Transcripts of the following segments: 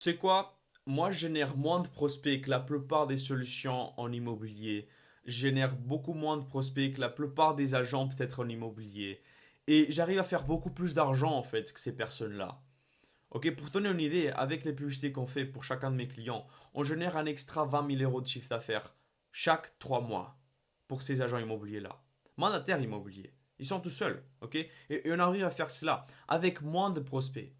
C'est quoi? Moi, je génère moins de prospects que la plupart des solutions en immobilier. Je génère beaucoup moins de prospects que la plupart des agents peut-être en immobilier. Et j'arrive à faire beaucoup plus d'argent en fait que ces personnes-là. Ok, pour te donner une idée, avec les publicités qu'on fait pour chacun de mes clients, on génère un extra 20 000 euros de chiffre d'affaires chaque 3 mois pour ces agents immobiliers-là. Mandataires immobiliers. Ils sont tout seuls, ok? Et on arrive à faire cela avec moins de prospects.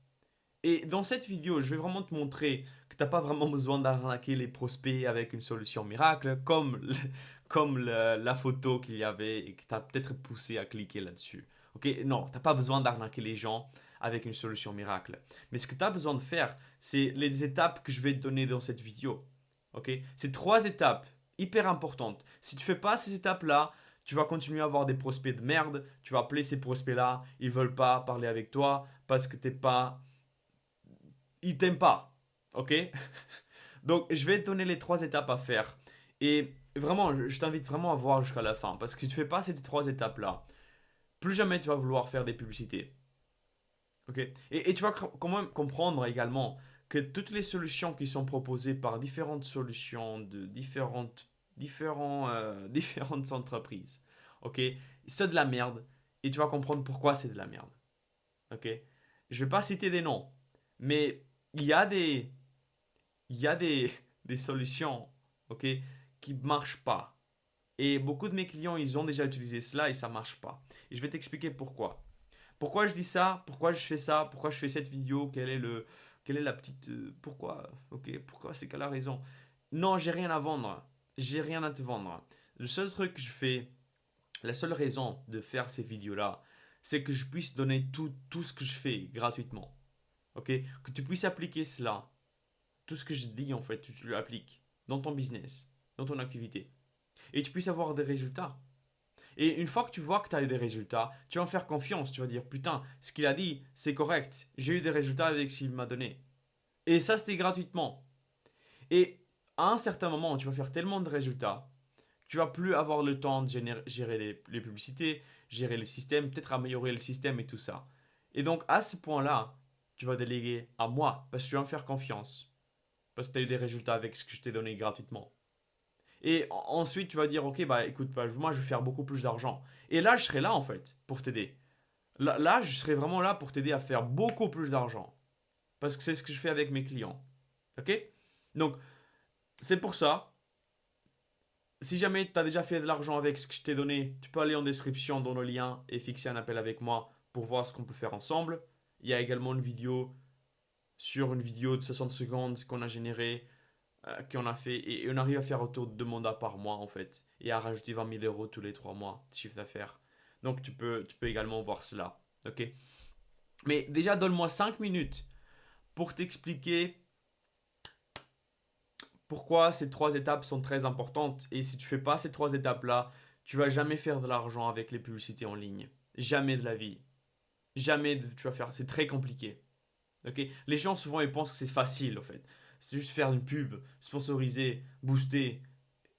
Et dans cette vidéo, je vais vraiment te montrer que tu n'as pas vraiment besoin d'arnaquer les prospects avec une solution miracle, comme la photo qu'il y avait et que tu as peut-être poussé à cliquer là-dessus. Ok, non, tu n'as pas besoin d'arnaquer les gens avec une solution miracle. Mais ce que tu as besoin de faire, c'est les étapes que je vais te donner dans cette vidéo. Ok, c'est trois étapes hyper importantes. Si tu fais pas ces étapes-là, tu vas continuer à avoir des prospects de merde. Tu vas appeler ces prospects-là, ils veulent pas parler avec toi parce que t'es pas il t'aime pas. Ok? Donc, je vais te donner les trois étapes à faire. Et vraiment, je t'invite vraiment à voir jusqu'à la fin. Parce que si tu fais pas ces trois étapes-là, plus jamais tu vas vouloir faire des publicités. Ok? Et tu vas quand même comprendre également que toutes les solutions qui sont proposées par différentes solutions de différentes entreprises, ok? C'est de la merde. Et tu vas comprendre pourquoi c'est de la merde. Ok? Je vais pas citer des noms. Mais il y a des il y a des solutions, ok, qui ne marchent pas. Et beaucoup de mes clients, ils ont déjà utilisé cela et ça ne marche pas. Et je vais t'expliquer pourquoi. Pourquoi je dis ça, pourquoi je fais ça, pourquoi je fais cette vidéo, quelle est la petite... pourquoi, ok, pourquoi, c'est quelle la raison. Non, j'ai rien à vendre. J'ai rien à te vendre. Le seul truc que je fais, la seule raison de faire ces vidéos-là, c'est que je puisse donner tout ce que je fais gratuitement. Ok? Que tu puisses appliquer cela tout ce que je dis en fait, tu l'appliques dans ton business, dans ton activité. Et tu puisses avoir des résultats. Et une fois que tu vois que tu as eu des résultats, tu vas en faire confiance. Tu vas dire, putain, ce qu'il a dit, c'est correct. J'ai eu des résultats avec ce qu'il m'a donné. Et ça, c'était gratuitement. Et à un certain moment, tu vas faire tellement de résultats, tu vas plus avoir le temps de gérer les publicités, gérer les systèmes, peut-être améliorer le système et tout ça. Et donc, à ce point-là, tu vas déléguer à moi, parce que tu vas me faire confiance. Parce que tu as eu des résultats avec ce que je t'ai donné gratuitement. Et ensuite, tu vas dire, ok, bah écoute, bah, moi je vais faire beaucoup plus d'argent. Et là, je serai là en fait pour t'aider. Là, je serai vraiment là pour t'aider à faire beaucoup plus d'argent. Parce que c'est ce que je fais avec mes clients. Ok? Donc, c'est pour ça. Si jamais tu as déjà fait de l'argent avec ce que je t'ai donné, tu peux aller en description dans le lien et fixer un appel avec moi pour voir ce qu'on peut faire ensemble. Il y a également une vidéo sur une vidéo de 60 secondes qu'on a générée qu'on a fait et on arrive à faire autour de 2 mandats par mois en fait et à rajouter 20 000 euros tous les 3 mois de chiffre d'affaires. Donc tu peux également voir cela. Ok. Mais déjà, donne-moi 5 minutes pour t'expliquer pourquoi ces trois étapes sont très importantes. Et si tu fais pas ces trois étapes-là, tu vas jamais faire de l'argent avec les publicités en ligne. Jamais de la vie. Tu vas faire. C'est très compliqué. Ok. Les gens souvent ils pensent que c'est facile en fait. C'est juste faire une pub, sponsoriser, booster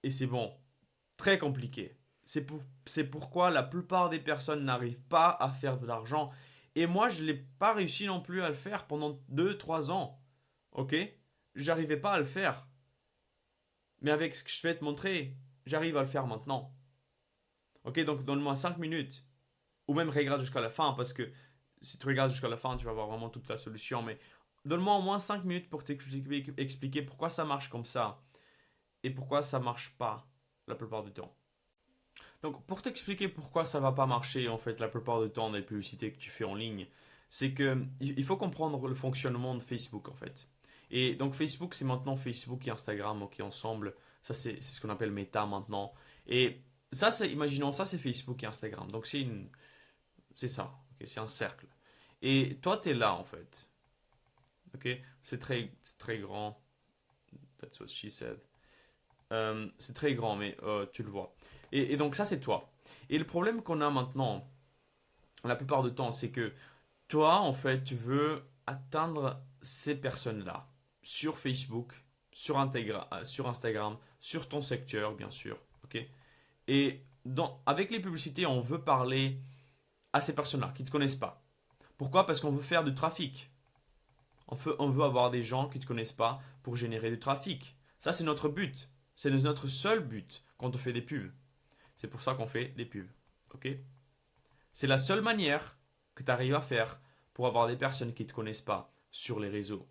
et c'est bon. Très compliqué. C'est pourquoi la plupart des personnes n'arrivent pas à faire de l'argent. Et moi, je n'ai pas réussi non plus à le faire pendant 2 3 ans. Ok? J'arrivais pas à le faire. Mais avec ce que je vais te montrer, j'arrive à le faire maintenant. Ok? Donc donne-moi 5 minutes. Ou même regarde jusqu'à la fin, parce que si tu regardes jusqu'à la fin, tu vas voir vraiment toute la solution. Mais donne-moi au moins 5 minutes pour t'expliquer pourquoi ça marche comme ça. Et pourquoi ça marche pas la plupart du temps. Donc, pour t'expliquer pourquoi ça va pas marcher, en fait, la plupart du temps, des publicités que tu fais en ligne, c'est que il faut comprendre le fonctionnement de Facebook, en fait. Et donc, Facebook, c'est maintenant Facebook et Instagram, ok, ensemble. Ça, c'est ce qu'on appelle Meta maintenant. Et ça, imaginons, ça, c'est Facebook et Instagram. Donc, c'est ça, ok, c'est un cercle. Et toi, tu es là, en fait. Ok, c'est très grand. That's what she said. C'est très grand, mais tu le vois. Et donc ça, c'est toi. Et le problème qu'on a maintenant, la plupart du temps, c'est que toi, en fait, tu veux atteindre ces personnes-là sur Facebook, sur Instagram, sur ton secteur, bien sûr. Ok. Et avec les publicités, on veut parler à ces personnes-là qui ne te connaissent pas. Pourquoi? Parce qu'on veut faire du trafic. On veut avoir des gens qui ne te connaissent pas pour générer du trafic. Ça, c'est notre but. C'est notre seul but quand on fait des pubs. C'est pour ça qu'on fait des pubs. Ok? C'est la seule manière que tu arrives à faire pour avoir des personnes qui ne te connaissent pas sur les réseaux.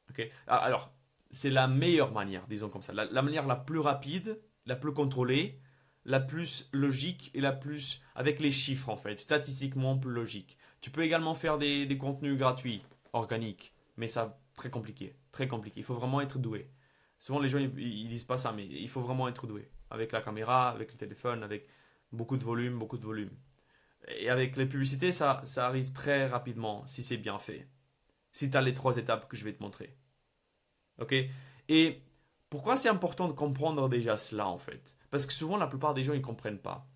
Ok? Alors, c'est la meilleure manière, disons comme ça. La manière la plus rapide, la plus contrôlée, la plus logique et la plus avec les chiffres en fait, statistiquement plus logique. Tu peux également faire des contenus gratuits, organiques, mais ça, très compliqué. Très compliqué. Il faut vraiment être doué. Souvent, les gens, ils disent pas ça, mais il faut vraiment être doué. Avec la caméra, avec le téléphone, avec beaucoup de volume, beaucoup de volume. Et avec les publicités, ça arrive très rapidement si c'est bien fait. Si tu as les trois étapes que je vais te montrer. Ok? Et pourquoi c'est important de comprendre déjà cela en fait? Parce que souvent, la plupart des gens, ils ne comprennent pas.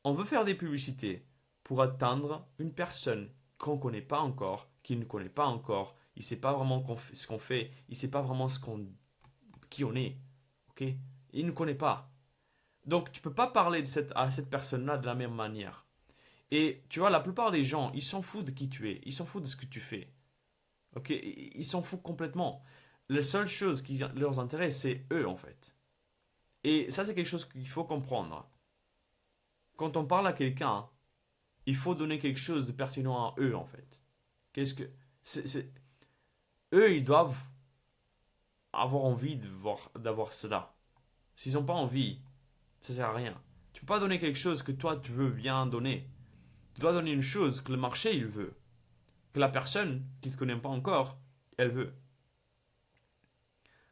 On veut faire des publicités pour atteindre une personne qu'on ne connaît pas encore, qui ne connaît pas encore. Il ne sait pas vraiment ce qu'on fait. Il ne sait pas vraiment qui on est. Ok? Il ne connaît pas. Donc, tu ne peux pas parler à cette personne-là de la même manière. Et tu vois, la plupart des gens, ils s'en foutent de qui tu es. Ils s'en foutent de ce que tu fais. Ok? Ils s'en foutent complètement. La seule chose qui leur intéresse, c'est eux, en fait. Et ça, c'est quelque chose qu'il faut comprendre. Quand on parle à quelqu'un, il faut donner quelque chose de pertinent à eux, en fait. Qu'est-ce que... Eux, ils doivent avoir envie d'avoir cela. S'ils n'ont pas envie, ça sert à rien. Tu peux pas donner quelque chose que toi, tu veux bien donner. Tu dois donner une chose que le marché, il veut. Que la personne qui ne te connaît pas encore, elle veut.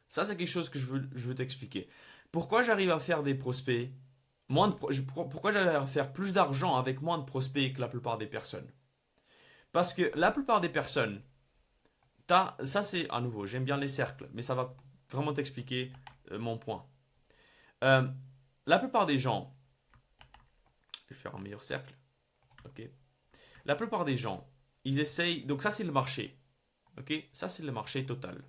Ça, c'est quelque chose que je veux t'expliquer. Pourquoi j'arrive à faire des prospects pourquoi j'arrive à faire plus d'argent avec moins de prospects que la plupart des personnes? Parce que la plupart des personnes, ça c'est à nouveau, j'aime bien les cercles, mais ça va vraiment t'expliquer mon point. Euh, la plupart des gens, je vais faire un meilleur cercle, ok. La plupart des gens, ils essayent, donc ça c'est le marché, ok. Ça c'est le marché total.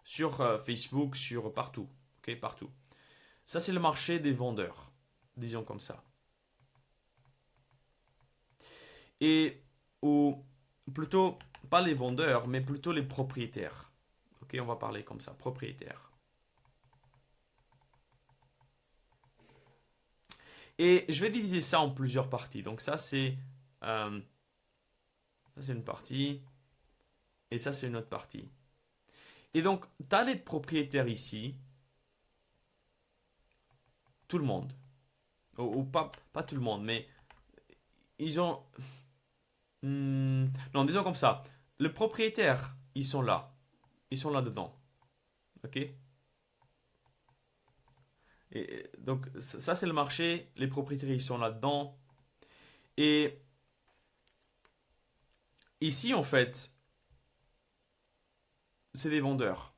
Sur Facebook, sur partout, ok, partout. Ça c'est le marché des vendeurs, disons comme ça. Et, ou plutôt, pas les vendeurs, mais plutôt les propriétaires. Ok, on va parler comme ça, propriétaires. Et je vais diviser ça en plusieurs parties. Donc euh, ça c'est une partie, et ça c'est une autre partie. Et donc, tu as les propriétaires ici, tout le monde. Ou pas tout le monde, mais ils ont... non, disons comme ça. Le propriétaire, ils sont là. Ils sont là-dedans. Ok? Et donc, ça c'est le marché. Les propriétaires, ils sont là-dedans. Et ici, en fait, c'est des vendeurs.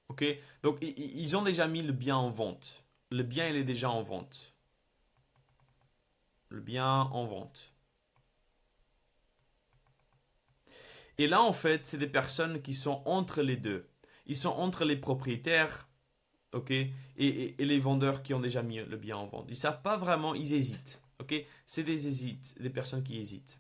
Ok? Donc, ils ont déjà mis le bien en vente. Le bien, il est déjà en vente. Le bien en vente. Et là, en fait, c'est des personnes qui sont entre les deux. Ils sont entre les propriétaires, ok, et les vendeurs qui ont déjà mis le bien en vente. Ils savent pas vraiment, ils hésitent, ok. C'est des personnes qui hésitent.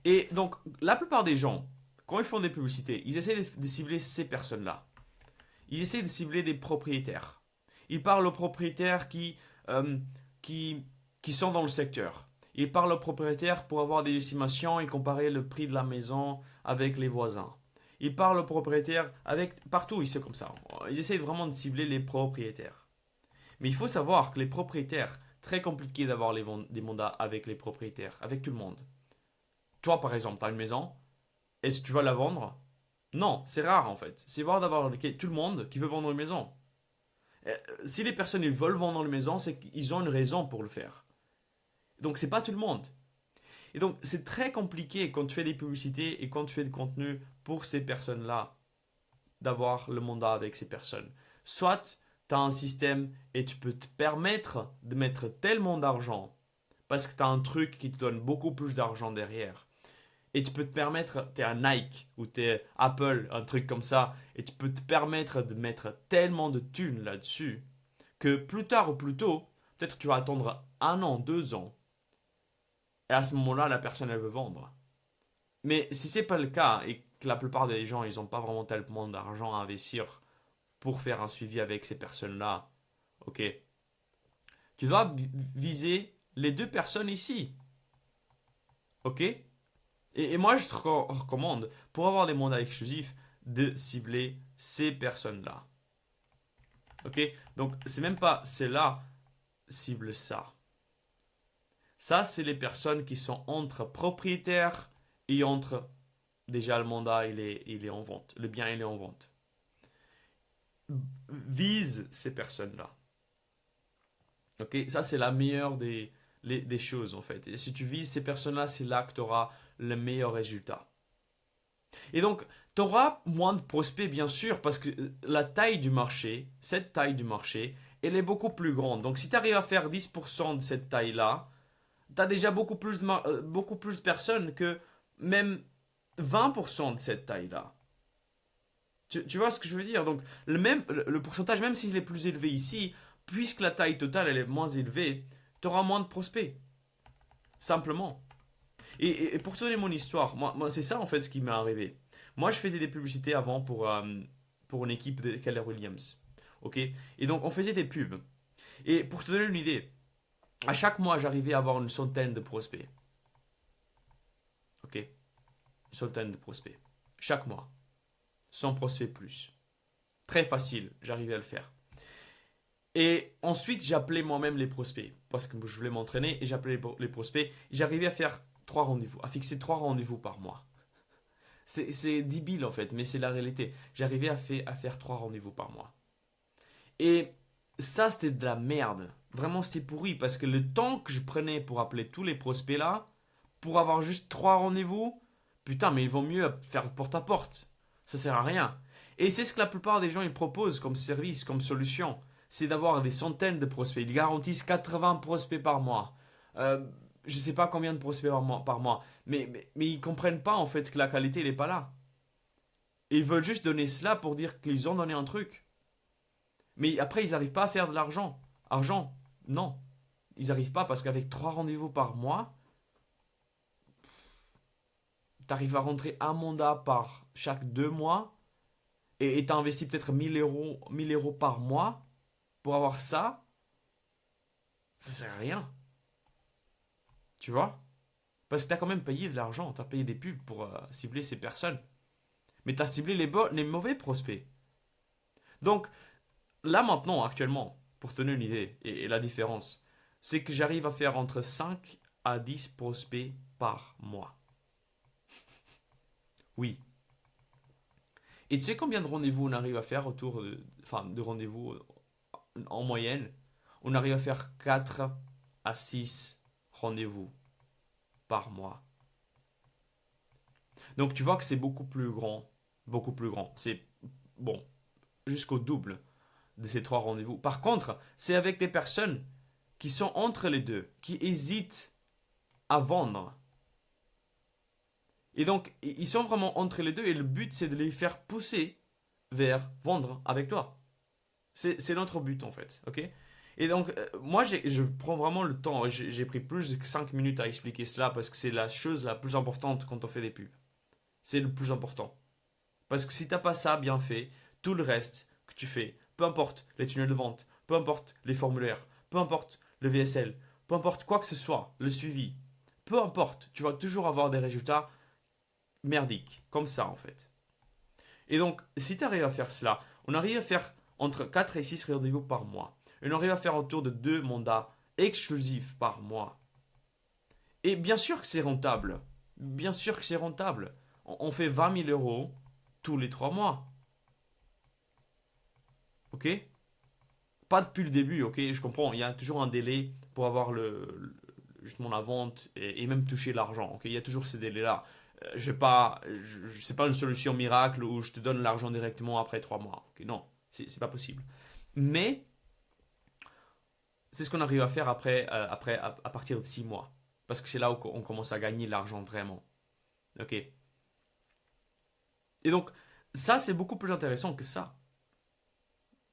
Et donc, la plupart des gens, quand ils font des publicités, ils essaient de cibler ces personnes-là. Ils essaient de cibler des propriétaires. Ils parlent aux propriétaires euh, qui, qui sont dans le secteur. Ils parlent aux propriétaires pour avoir des estimations et comparer le prix de la maison avec les voisins. Ils parlent aux propriétaires partout, ils sont comme ça. Ils essayent vraiment de cibler les propriétaires. Mais il faut savoir que les propriétaires, très compliqué d'avoir des mandats avec les propriétaires, avec tout le monde. Toi, par exemple, tu as une maison, est-ce que tu vas la vendre? Non, c'est rare en fait. C'est rare d'avoir tout le monde qui veut vendre une maison. Si les personnes ils veulent vendre une maison, c'est qu'ils ont une raison pour le faire. Donc c'est pas tout le monde. Et donc c'est très compliqué quand tu fais des publicités et quand tu fais du contenu pour ces personnes-là d'avoir le mandat avec ces personnes. Soit tu as un système et tu peux te permettre de mettre tellement d'argent parce que tu as un truc qui te donne beaucoup plus d'argent derrière. Et tu peux te permettre, tu es un Nike ou tu es Apple, un truc comme ça, et tu peux te permettre de mettre tellement de thunes là-dessus que plus tard ou plus tôt, peut-être tu vas attendre 1 an, 2 ans, et à ce moment-là, la personne, elle veut vendre. Mais si c'est pas le cas et que la plupart des gens, ils n'ont pas vraiment tellement d'argent à investir pour faire un suivi avec ces personnes-là, ok, tu vas viser les deux personnes ici, ok? Et moi, je te recommande, pour avoir des mandats exclusifs, de cibler ces personnes-là, ok? Donc, c'est même pas celle-là, cible ça. Ça, c'est les personnes qui sont entre propriétaires et entre déjà le mandat il est en vente, le bien il est en vente. Vise ces personnes-là. Ok, ça c'est la meilleure des choses en fait. Et si tu vises ces personnes-là, c'est là que tu auras le meilleur résultat. Et donc, tu auras moins de prospects bien sûr parce que la taille du marché, cette taille du marché, elle est beaucoup plus grande. Donc si tu arrives à faire 10% de cette taille-là, tu as déjà beaucoup plus de personnes que même 20% de cette taille-là. Tu vois ce que je veux dire? Donc, le pourcentage, même s'il est plus élevé ici, puisque la taille totale elle est moins élevée, tu auras moins de prospects. Simplement. Et pour te donner mon histoire, moi c'est ça en fait ce qui m'est arrivé. Moi, je faisais des publicités avant pour une équipe de Keller Williams. Ok? Et donc, on faisait des pubs. Et pour te donner une idée, à chaque mois, j'arrivais à avoir une centaine de prospects. Ok? Une centaine de prospects. Chaque mois. 100 prospects plus. Très facile, j'arrivais à le faire. Et ensuite, j'appelais moi-même les prospects parce que je voulais m'entraîner et j'appelais les prospects. J'arrivais à faire 3 rendez-vous, à fixer 3 rendez-vous par mois. C'est débile en fait, mais c'est la réalité. J'arrivais à faire 3 rendez-vous par mois. Et ça, c'était de la merde. Vraiment, c'était pourri parce que le temps que je prenais pour appeler tous les prospects là, pour avoir juste 3 rendez-vous, putain, mais il vaut mieux faire porte à porte. Ça sert à rien. Et c'est ce que la plupart des gens ils proposent comme service, comme solution. C'est d'avoir des centaines de prospects. Ils garantissent 80 prospects par mois. Je ne sais pas combien de prospects par mois. Mais ils ne comprennent pas en fait que la qualité n'est pas là. Et ils veulent juste donner cela pour dire qu'ils ont donné un truc. Mais après, ils n'arrivent pas à faire de l'argent. Argent, non. Ils n'arrivent pas parce qu'avec 3 rendez-vous par mois, tu arrives à rentrer un mandat par chaque 2 mois et tu as investi peut-être 1000 euros par mois pour avoir ça, ça sert à rien. Tu vois? Parce que tu as quand même payé de l'argent, tu as payé des pubs pour cibler ces personnes. Mais tu as ciblé les mauvais prospects. Donc là maintenant, actuellement, pour te donner une idée et la différence, c'est que j'arrive à faire entre 5 à 10 prospects par mois. Oui. Et tu sais combien de rendez-vous on arrive à faire enfin, de rendez-vous en moyenne? On arrive à faire 4 à 6 rendez-vous par mois. Donc tu vois que c'est beaucoup plus grand. Beaucoup plus grand. C'est, bon, jusqu'au double de ces 3 rendez-vous. Par contre, c'est avec des personnes qui sont entre les deux, qui hésitent à vendre. Et donc, ils sont vraiment entre les deux et le but, c'est de les faire pousser vers vendre avec toi. C'est notre but en fait, ok? Et donc, moi, je prends vraiment le temps. J'ai pris plus de 5 minutes à expliquer cela parce que c'est la chose la plus importante quand on fait des pubs. C'est le plus important. Parce que si t'as pas ça bien fait, tout le reste que tu fais, peu importe les tunnels de vente, peu importe les formulaires, peu importe le VSL, peu importe quoi que ce soit, le suivi, peu importe, tu vas toujours avoir des résultats merdiques, comme ça en fait. Et donc, si tu arrives à faire cela, on arrive à faire entre 4 et 6 rendez-vous par mois. Et on arrive à faire autour de 2 mandats exclusifs par mois. Et bien sûr que c'est rentable. Bien sûr que c'est rentable. On fait 20 000 € tous les 3 mois. Ok? Pas depuis le début, ok? Je comprends. Il y a toujours un délai pour avoir justement la vente et même toucher l'argent. Ok? Il y a toujours ces délais-là. Je vais pas, c'est pas une solution miracle où je te donne l'argent directement après 3 mois. Ok? Non, c'est pas possible. Mais c'est ce qu'on arrive à faire après à partir de 6 mois. Parce que c'est là où on commence à gagner l'argent vraiment. Ok? Et donc, ça, c'est beaucoup plus intéressant que ça.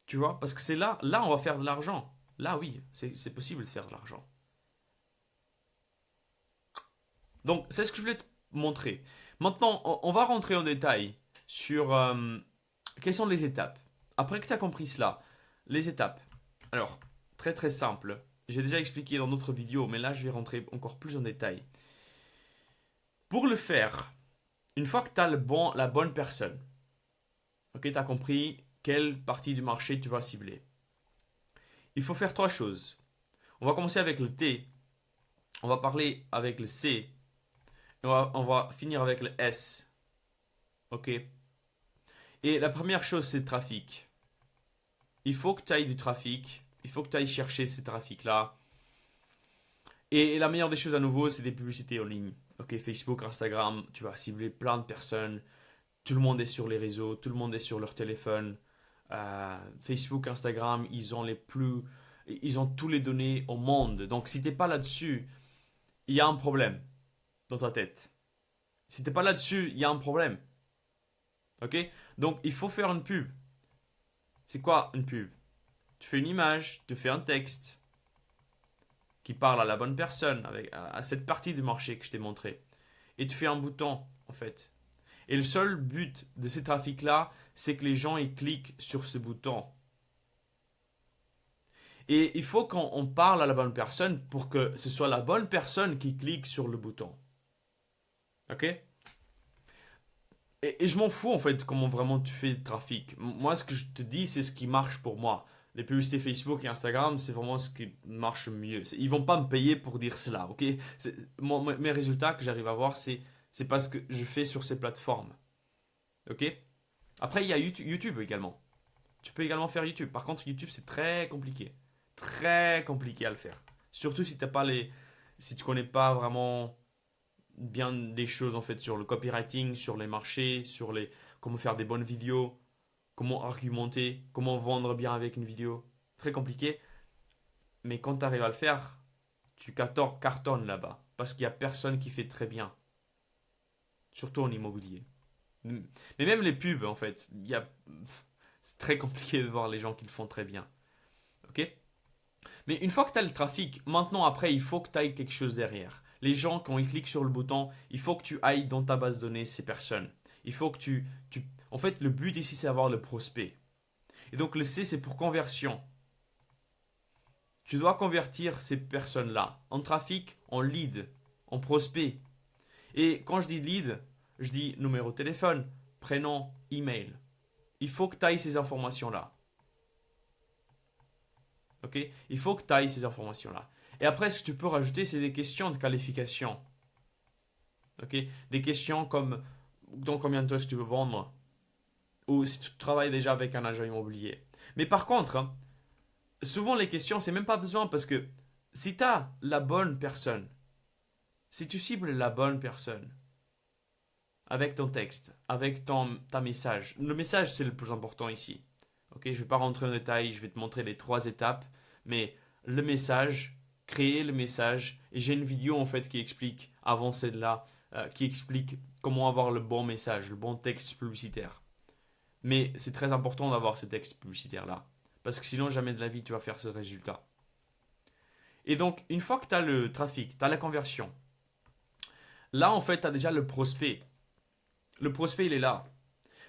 Tu vois? Parce que c'est là, on va faire de l'argent. Là, oui, c'est possible de faire de l'argent. Donc, c'est ce que je voulais te montrer. Maintenant, on va rentrer en détail sur quelles sont les étapes. Après que tu as compris cela, les étapes. Alors, très très simple. J'ai déjà expliqué dans d'autres vidéos, mais là, je vais rentrer encore plus en détail. Pour le faire, une fois que tu as la bonne personne, ok, tu as compris quelle partie du marché tu vas cibler. Il faut faire trois choses. On va commencer avec le T, on va parler avec le C, et on va finir avec le S. Ok. Et la première chose, c'est le trafic. Il faut que tu ailles du trafic, il faut que tu ailles chercher ces trafics-là. Et la meilleure des choses à nouveau, c'est des publicités en ligne. Ok, Facebook, Instagram, tu vas cibler plein de personnes. Tout le monde est sur les réseaux, tout le monde est sur leur téléphone. Facebook, Instagram, ils ont tous les données au monde. Donc si t'es pas là-dessus, il y a un problème dans ta tête. Si t'es pas là-dessus, il y a un problème. Ok? Donc il faut faire une pub. C'est quoi une pub? Tu fais une image, tu fais un texte qui parle à la bonne personne, à cette partie du marché que je t'ai montré. Et tu fais un bouton, en fait. Et le seul but de ces trafics-là, c'est que les gens ils cliquent sur ce bouton. Et il faut qu'on parle à la bonne personne pour que ce soit la bonne personne qui clique sur le bouton. Ok? Et je m'en fous en fait comment vraiment tu fais le trafic. Moi, ce que je te dis, c'est ce qui marche pour moi. Les publicités Facebook et Instagram, c'est vraiment ce qui marche mieux. Ils vont pas me payer pour dire cela, ok? Mes résultats que j'arrive à voir, c'est parce que je fais sur ces plateformes. Ok? Après, il y a YouTube également. Tu peux également faire YouTube. Par contre, YouTube, c'est très compliqué. Très compliqué à le faire. Surtout si t'as pas si tu connais pas vraiment bien des choses en fait sur le copywriting, sur les marchés, comment faire des bonnes vidéos, comment argumenter, comment vendre bien avec une vidéo. Très compliqué. Mais quand tu arrives à le faire, tu cartonnes là-bas. Parce qu'il n'y a personne qui fait très bien. Surtout en immobilier. Mais même les pubs, en fait, c'est très compliqué de voir les gens qui le font très bien. Ok? Mais une fois que tu as le trafic, maintenant après, il faut que tu ailles quelque chose derrière. Les gens, quand ils cliquent sur le bouton, il faut que tu ailles dans ta base de données ces personnes. Il faut que En fait, le but ici, c'est avoir le prospect. Et donc le C, c'est pour conversion. Tu dois convertir ces personnes-là en trafic, en lead, en prospect. Et quand je dis lead, je dis numéro de téléphone, prénom, email. Il faut que tu ailles ces informations-là. Ok? Il faut que tu ailles ces informations-là. Et après, ce que tu peux rajouter, c'est des questions de qualification. Ok? Des questions comme dans combien de temps est-ce que tu veux vendre? Ou si tu travailles déjà avec un agent immobilier. Mais par contre, hein, souvent les questions, c'est même pas besoin parce que si tu as la bonne personne, si tu cibles la bonne personne avec ton texte, avec ta message, le message c'est le plus important ici. Ok, je vais pas rentrer en détail, je vais te montrer les trois étapes, mais le message, créer le message, et j'ai une vidéo en fait qui explique, avant celle-là, qui explique comment avoir le bon message, le bon texte publicitaire. Mais c'est très important d'avoir ce texte publicitaire-là, parce que sinon jamais de la vie tu vas faire ce résultat. Et donc, une fois que tu as le trafic, tu as la conversion, là en fait tu as déjà le prospect. Le prospect il est là.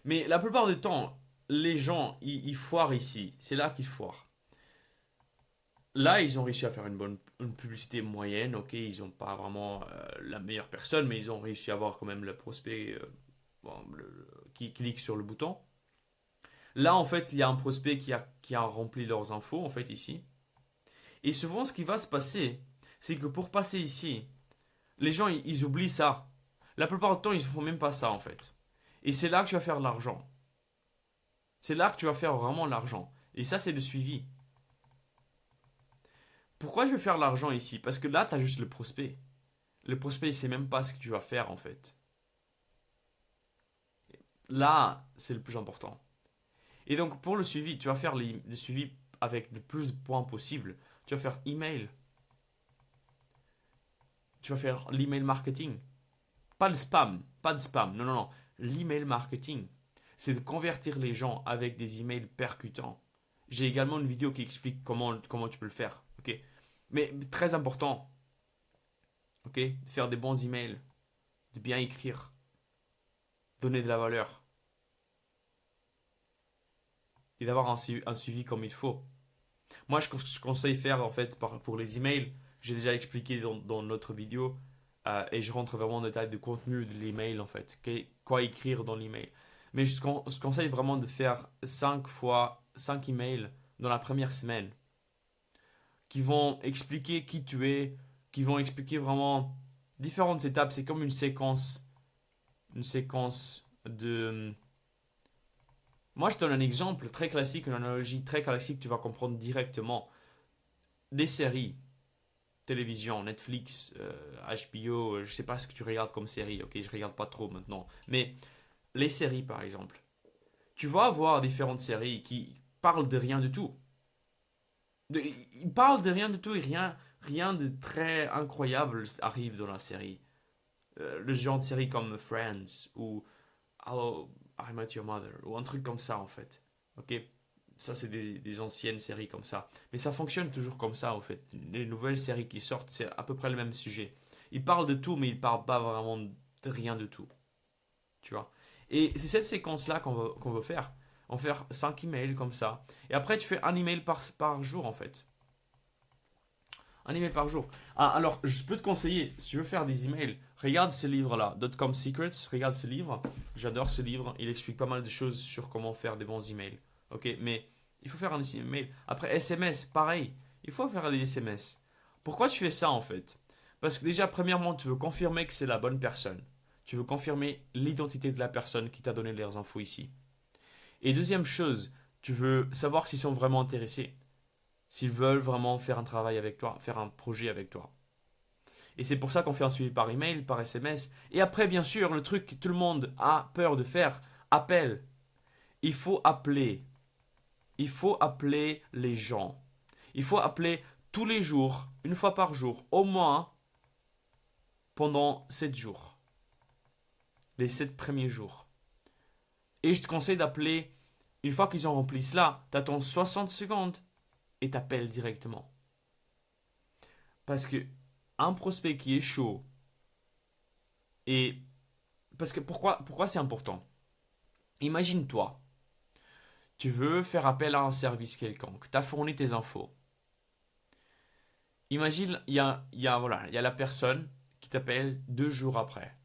Mais la plupart du temps, les gens, ils foirent ici. C'est là qu'ils foirent. Là, ils ont réussi à faire une publicité moyenne. Ok, ils n'ont pas vraiment la meilleure personne, mais ils ont réussi à avoir quand même le prospect bon, qui clique sur le bouton. Là, en fait, il y a un prospect qui a rempli leurs infos, en fait, ici. Et souvent, ce qui va se passer, c'est que pour passer ici, les gens, ils oublient ça. La plupart du temps, ils ne font même pas ça, en fait. Et c'est là que tu vas faire de l'argent. C'est là que tu vas faire vraiment l'argent. Et ça, c'est le suivi. Pourquoi je vais faire l'argent ici? Parce que là, tu as juste le prospect. Le prospect, il sait même pas ce que tu vas faire, en fait. Là, c'est le plus important. Et donc, pour le suivi, tu vas faire le suivi avec le plus de points possible. Tu vas faire email. Tu vas faire l'email marketing. Pas le spam. Pas de spam. Non, non, non. L'email marketing. C'est de convertir les gens avec des emails percutants. J'ai également une vidéo qui explique comment tu peux le faire. Ok. Mais très important, ok, de faire des bons emails, de bien écrire, donner de la valeur et d'avoir un suivi comme il faut. Moi, je conseille faire en fait pour les emails. J'ai déjà expliqué dans notre vidéo et je rentre vraiment en détail du contenu de l'email en fait. Quoi écrire dans l'email. Mais je conseille vraiment de faire 5 fois 5 emails dans la première semaine qui vont expliquer qui tu es, qui vont expliquer vraiment différentes étapes. C'est comme une séquence de. Moi, je te donne un exemple très classique, une analogie très classique, tu vas comprendre directement. Des séries, télévision, Netflix, HBO, je sais pas ce que tu regardes comme série, ok, je regarde pas trop maintenant. Mais les séries, par exemple, tu vas avoir différentes séries qui parlent de rien du tout. Ils parlent de rien du tout et rien de très incroyable arrive dans la série. Le genre de série comme Friends ou How I Met Your Mother ou un truc comme ça en fait. Ok, ça c'est des anciennes séries comme ça. Mais ça fonctionne toujours comme ça en fait. Les nouvelles séries qui sortent, c'est à peu près le même sujet. Ils parlent de tout, mais ils parlent pas vraiment de rien de tout. Tu vois. Et c'est cette séquence-là qu'on veut faire. On va faire 5 emails comme ça. Et après, tu fais un email par jour en fait. Un email par jour. Ah, alors, je peux te conseiller, si tu veux faire des emails, regarde ce livre-là, .com Secrets, regarde ce livre. J'adore ce livre, il explique pas mal de choses sur comment faire des bons emails. Ok, mais il faut faire un email. Après, SMS, pareil, il faut faire des SMS. Pourquoi tu fais ça en fait? Parce que déjà, premièrement, tu veux confirmer que c'est la bonne personne. Tu veux confirmer l'identité de la personne qui t'a donné les infos ici. Et deuxième chose, tu veux savoir s'ils sont vraiment intéressés, s'ils veulent vraiment faire un travail avec toi, faire un projet avec toi. Et c'est pour ça qu'on fait un suivi par email, par SMS. Et après, bien sûr, le truc que tout le monde a peur de faire, appel. Il faut appeler. Il faut appeler les gens. Il faut appeler tous les jours, une fois par jour, au moins pendant 7 jours. Les 7 premiers jours. Et je te conseille d'appeler, une fois qu'ils ont rempli cela, tu attends 60 secondes et t'appelles directement. Parce que un prospect qui est chaud, et parce que pourquoi c'est important? Imagine-toi, tu veux faire appel à un service quelconque, tu as fourni tes infos. Imagine, voilà, il y a la personne qui t'appelle 2 jours après.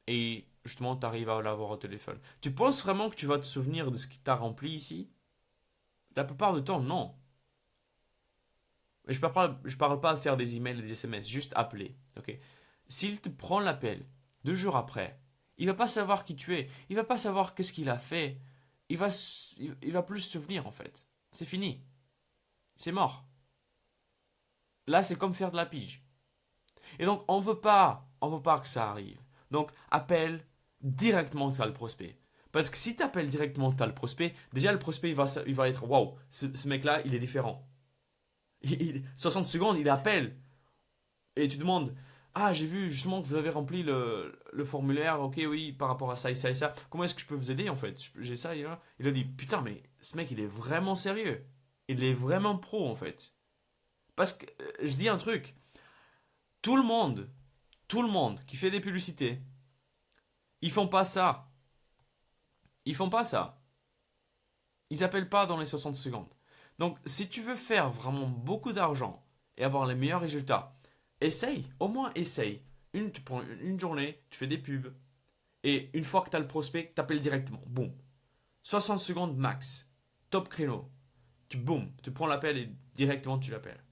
Et justement, tu arrives à l'avoir au téléphone. Tu penses vraiment que tu vas te souvenir de ce qui t'a rempli ici? La plupart du temps, non. Je parle pas de faire des emails et des SMS, juste appeler. Ok. S'il te prend l'appel 2 jours après, il va pas savoir qui tu es, il va pas savoir qu'est-ce qu'il a fait, il va plus se souvenir en fait. C'est fini, c'est mort. Là, c'est comme faire de la pige. Et donc, on veut pas que ça arrive. Donc, appelle directement le prospect. Parce que si tu appelles directement le prospect, déjà le prospect il va être waouh, ce mec-là, il est différent. 60 secondes, il appelle. Et tu demandes, ah, j'ai vu justement que vous avez rempli le formulaire, ok, oui, par rapport à ça et ça et ça. Comment est-ce que je peux vous aider en fait? J'ai ça et là. Il a dit, putain, mais ce mec, il est vraiment sérieux. Il est vraiment pro en fait. Parce que, je dis un truc, tout le monde, tout le monde qui fait des publicités, ils font pas ça. Ils font pas ça. Ils appellent pas dans les 60 secondes. Donc, si tu veux faire vraiment beaucoup d'argent et avoir les meilleurs résultats, essaye, au moins essaye. Tu prends une journée, tu fais des pubs, et une fois que tu as le prospect, tu appelles directement. Boum. 60 secondes max. Top créneau. Boum, tu prends l'appel et directement tu l'appelles.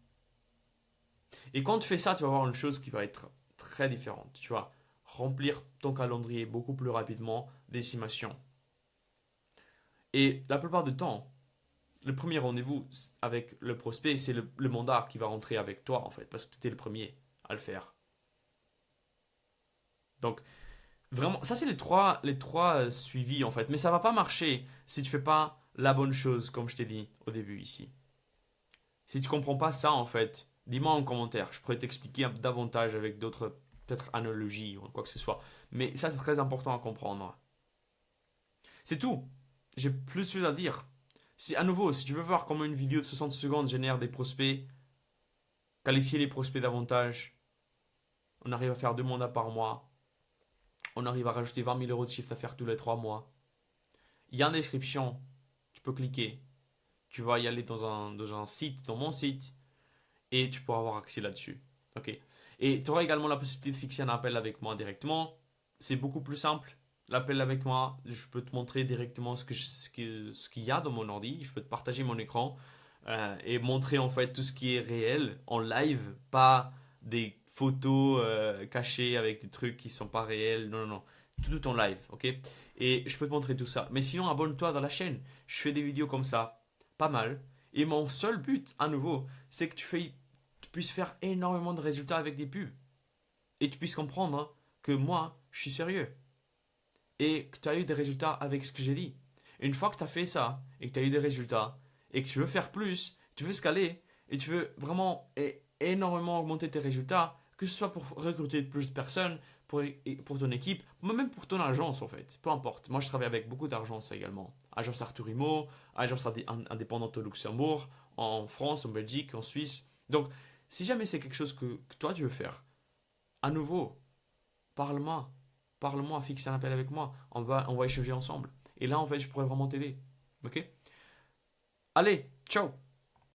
Et quand tu fais ça, tu vas avoir une chose qui va être très différente. Tu vas remplir ton calendrier beaucoup plus rapidement d'estimations. Et la plupart du temps, le premier rendez-vous avec le prospect, c'est le mandat qui va rentrer avec toi en fait, parce que tu étais le premier à le faire. Donc, vraiment, ça c'est les trois suivis en fait. Mais ça va pas marcher si tu fais pas la bonne chose, comme je t'ai dit au début ici. Si tu comprends pas ça en fait, dis-moi en commentaire. Je pourrais t'expliquer davantage avec d'autres peut-être analogies ou quoi que ce soit. Mais ça c'est très important à comprendre. C'est tout. J'ai plus de choses à dire. Si, à nouveau, si tu veux voir comment une vidéo de 60 secondes génère des prospects, qualifier les prospects davantage, on arrive à faire 2 mandats par mois, on arrive à rajouter 20 000 euros de chiffre d'affaires tous les 3 mois. Il y a une description, tu peux cliquer, tu vas y aller dans un site, dans mon site, et tu pourras avoir accès là-dessus. Ok. Et tu auras également la possibilité de fixer un appel avec moi directement. C'est beaucoup plus simple. L'appel avec moi, je peux te montrer directement ce qu'il y a dans mon ordi. Je peux te partager mon écran et montrer en fait tout ce qui est réel en live, pas des photos cachées avec des trucs qui sont pas réels. Non, non, non. Tout en live, ok? Et je peux te montrer tout ça. Mais sinon, abonne-toi dans la chaîne. Je fais des vidéos comme ça, pas mal. Et mon seul but, à nouveau, c'est que tu puisses faire énormément de résultats avec des pubs. Et tu puisses comprendre hein, que moi, je suis sérieux. Et que tu as eu des résultats avec ce que j'ai dit. Et une fois que tu as fait ça, et que tu as eu des résultats, et que tu veux faire plus, tu veux scaler, et tu veux vraiment énormément augmenter tes résultats, que ce soit pour recruter plus de personnes, pour ton équipe, même pour ton agence en fait, peu importe. Moi je travaille avec beaucoup d'agences également. Agence Arthur Imo, agence indépendante au Luxembourg, en France, en Belgique, en Suisse. Donc si jamais c'est quelque chose que toi tu veux faire, à nouveau, parle-moi. Parle-moi, fixe un appel avec moi. On va échanger ensemble. Et là, en fait, je pourrais vraiment t'aider. Ok? Allez, ciao!